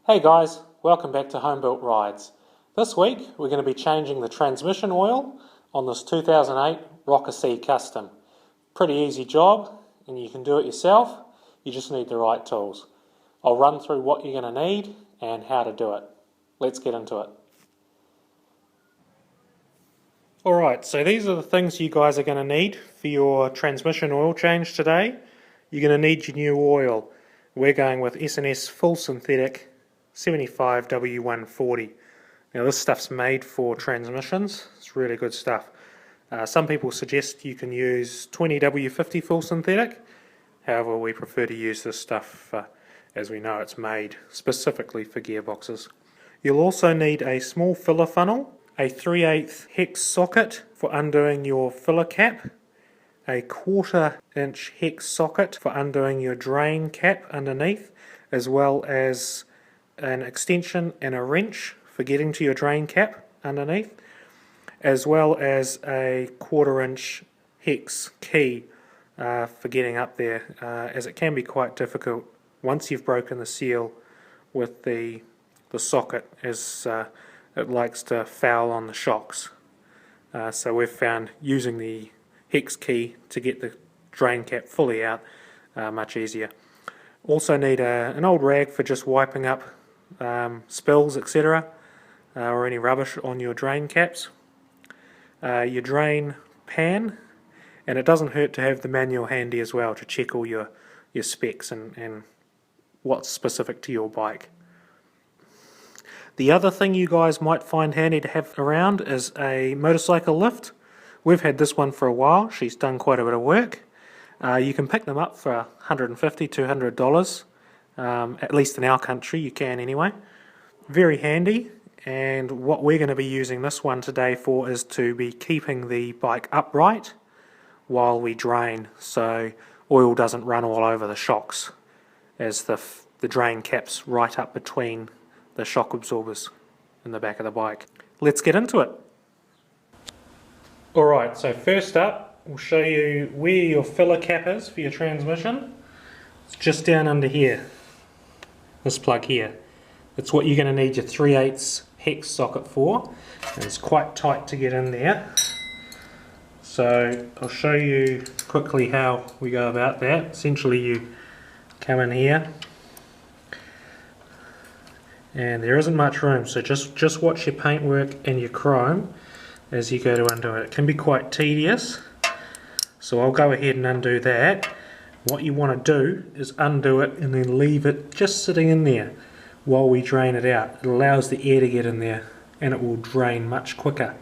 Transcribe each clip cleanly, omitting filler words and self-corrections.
Hey guys, welcome back to Home Built Rides. This week we're going to be changing the transmission oil on this 2008 Rocker C Custom. Pretty easy job and you can do it yourself, you just need the right tools. I'll run through what you're going to need and how to do it. Let's get into it. Alright, so these are the things you guys are going to need for your transmission oil change today. You're going to need your new oil. We're going with S&S Full Synthetic 75W140. Now this stuff's made for transmissions, it's really good stuff. Some people suggest you can use 20W50 Full Synthetic, however we prefer to use this stuff as we know it's made specifically for gearboxes. You'll also need a small filler funnel, a 3/8 hex socket for undoing your filler cap, a 1/4 inch hex socket for undoing your drain cap underneath, as well as an extension and a wrench for getting to your drain cap underneath, as well as a 1/4 inch hex key for getting up there, as it can be quite difficult once you've broken the seal with the socket, as it likes to foul on the shocks. So we've found using the hex key to get the drain cap fully out much easier. Also need an old rag for just wiping up spills, etc., or any rubbish on your drain caps. Your drain pan, and it doesn't hurt to have the manual handy as well to check all your specs and what's specific to your bike. The other thing you guys might find handy to have around is a motorcycle lift. We've had this one for a while, she's done quite a bit of work. You can pick them up for $150, $200. At least in our country you can anyway. Very handy, and what we're going to be using this one today for is to be keeping the bike upright while we drain, so oil doesn't run all over the shocks, as the drain cap's right up between the shock absorbers in the back of the bike. Let's get into it. Alright, so first up we'll show you where your filler cap is for your transmission. It's just down under here. This plug here. It's what you're going to need your 3/8 hex socket for, and it's quite tight to get in there. So I'll show you quickly how we go about that. Essentially you come in here and there isn't much room, so just watch your paintwork and your chrome as you go to undo it. It can be quite tedious, so I'll go ahead and undo that. What you want to do is undo it and then leave it just sitting in there while we drain it out. It allows the air to get in there and it will drain much quicker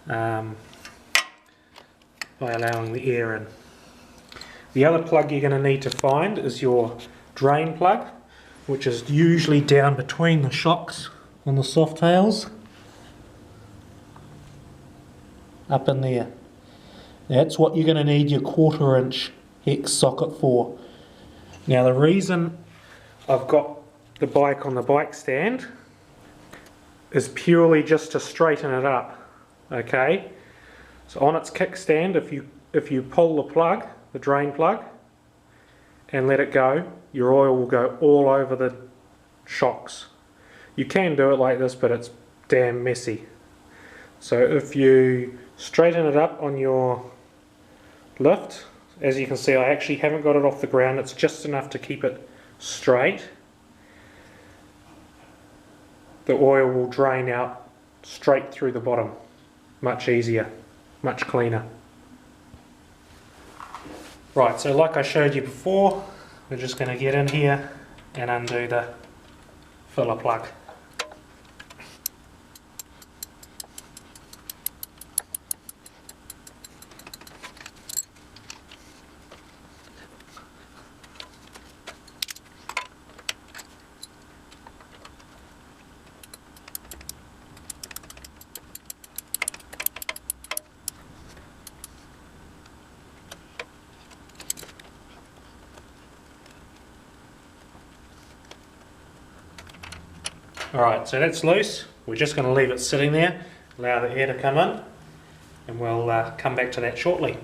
by allowing the air in. The other plug you're going to need to find is your drain plug, which is usually down between the shocks on the Softails. Up in there. That's what you're going to need your 1/4 inch hex socket for. Now the reason I've got the bike on the bike stand is purely just to straighten it up. Okay, so on its kickstand, if you pull the plug, the drain plug, and let it go, your oil will go all over the shocks. You can do it like this, but it's damn messy. So if you straighten it up on your lift, as you can see I actually haven't got it off the ground, it's just enough to keep it straight. The oil will drain out straight through the bottom. Much easier, much cleaner. Right, so like I showed you before, we're just going to get in here and undo the filler plug. Alright, so that's loose. We're just going to leave it sitting there, allow the air to come in, and we'll come back to that shortly.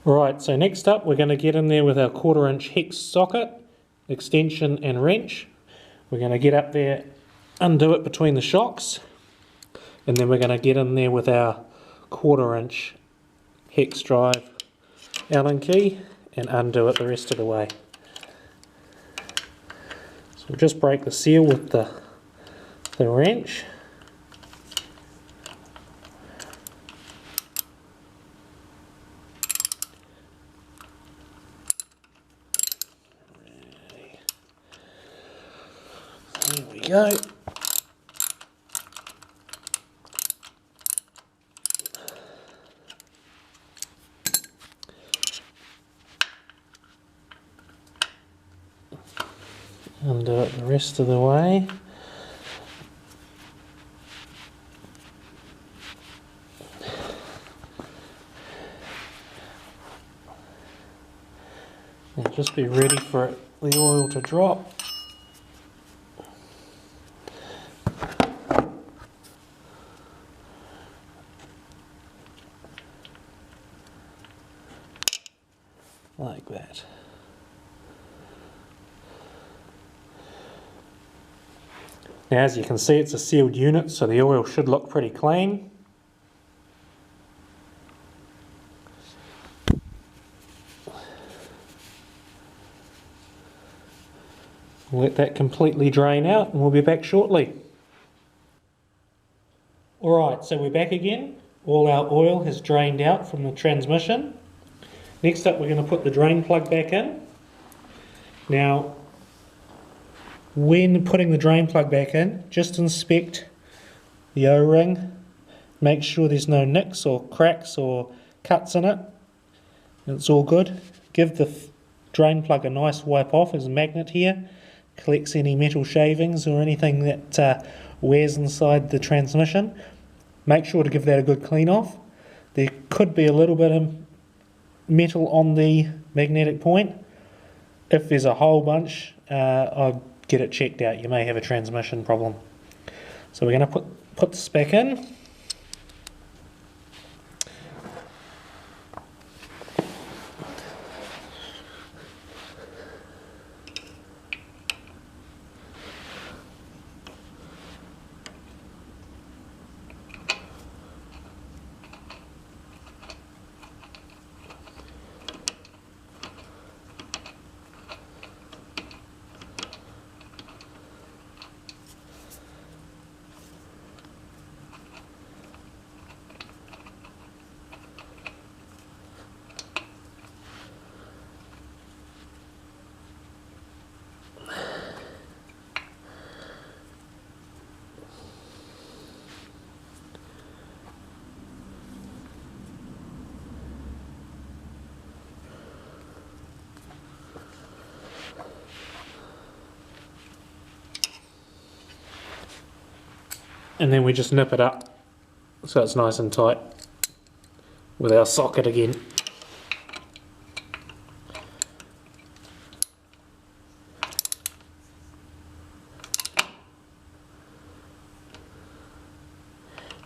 Alright, so next up we're going to get in there with our 1/4 inch hex socket, extension and wrench. We're going to get up there, undo it between the shocks, and then we're going to get in there with our 1/4 inch hex drive Allen key and undo it the rest of the way. So we'll just break the seal with the wrench. There we go. Undo it the rest of the way. And just be ready for the oil to drop. Like that. Now, as you can see, it's a sealed unit, so the oil should look pretty clean. We'll let that completely drain out and we'll be back shortly. Alright, so we're back again. All our oil has drained out from the transmission. Next up, we're going to put the drain plug back in. Now, when putting the drain plug back in, just inspect the O-ring. Make sure there's no nicks or cracks or cuts in it. It's all good. Give the drain plug a nice wipe off. There's a magnet here. Collects any metal shavings or anything that wears inside the transmission. Make sure to give that a good clean off. There could be a little bit of metal on the magnetic point. If there's a whole bunch, I'll get it checked out. You may have a transmission problem. So we're going to put this back in. And then we just nip it up so it's nice and tight with our socket again.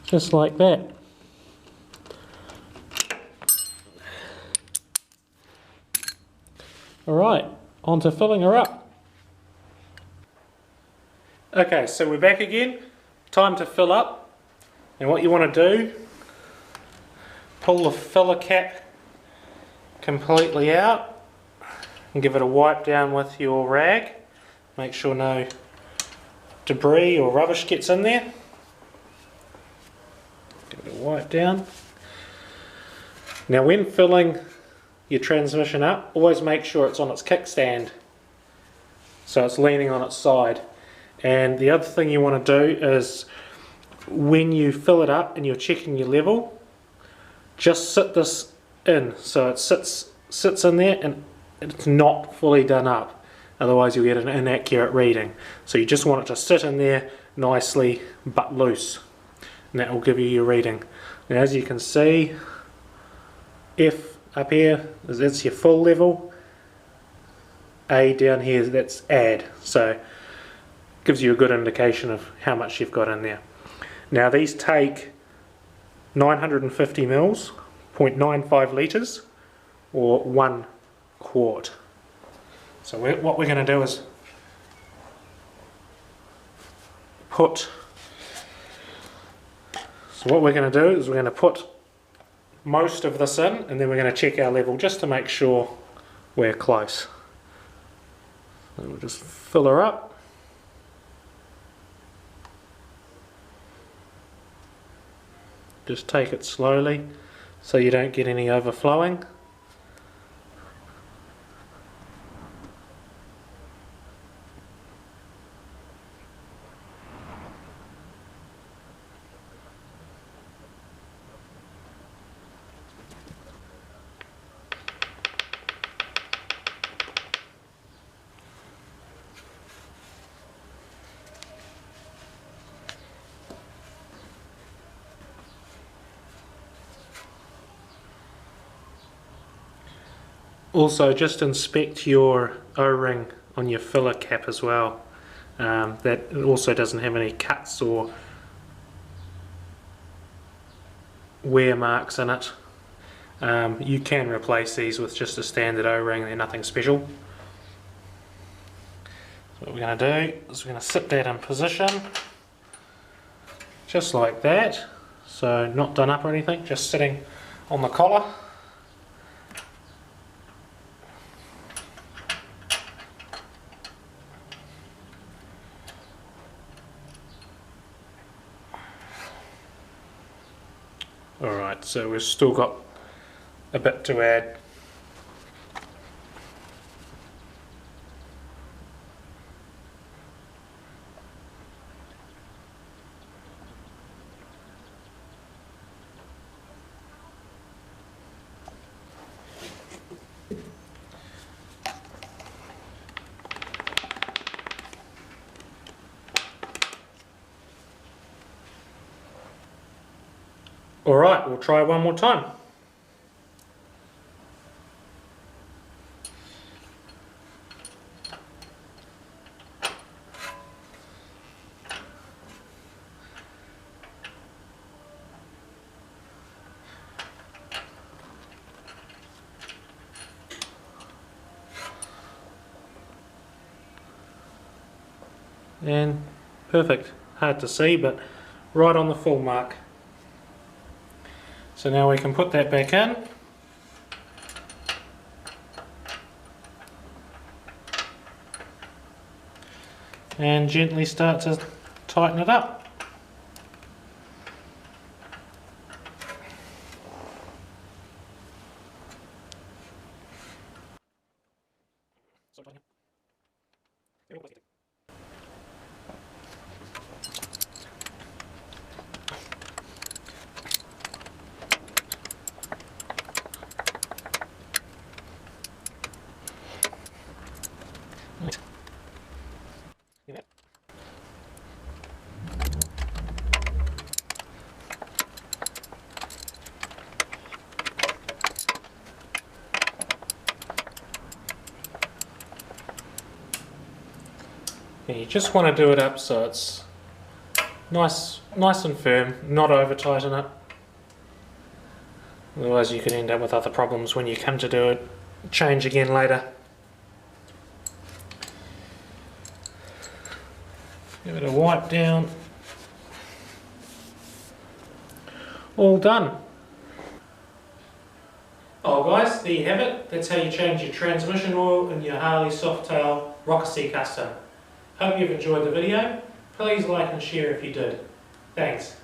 Just like that. Alright, on to filling her up. Okay, so we're back again. Time to fill up. And what you want to do, pull the filler cap completely out and give it a wipe down with your rag. Make sure no debris or rubbish gets in there. Give it a wipe down. Now when filling your transmission up, always make sure it's on its kickstand, so it's leaning on its side. And the other thing you want to do is, when you fill it up and you're checking your level, just sit this in so it sits in there and it's not fully done up, otherwise you'll get an inaccurate reading. So you just want it to sit in there nicely but loose, and that will give you your reading. Now as you can see, F up here, that's your full level, A down here, that's add, so gives you a good indication of how much you've got in there. Now these take 950 mils, 0.95 litres, or 1 quart. So what we're going to do is put, so what we're going to do is we're going to put most of this in, and then we're going to check our level just to make sure we're close. So we'll just fill her up. Just take it slowly so you don't get any overflowing. Also, just inspect your O-ring on your filler cap as well. That it also doesn't have any cuts or wear marks in it. You can replace these with just a standard O-ring, they're nothing special. So what we're going to do is we're going to sit that in position, just like that. So not done up or anything, just sitting on the collar. Alright, so we've still got a bit to add. Alright, we'll try one more time. And perfect. Hard to see, but right on the full mark. So now we can put that back in. And gently start to tighten it up. You just want to do it up so it's nice and firm, not over tighten it. Otherwise you could end up with other problems when you come to do it, change again later. Give it a wipe down. All done. Oh guys, there you have it. That's how you change your transmission oil in your Harley Softail Rocker Custom. Hope you've enjoyed the video. Please like and share if you did. Thanks.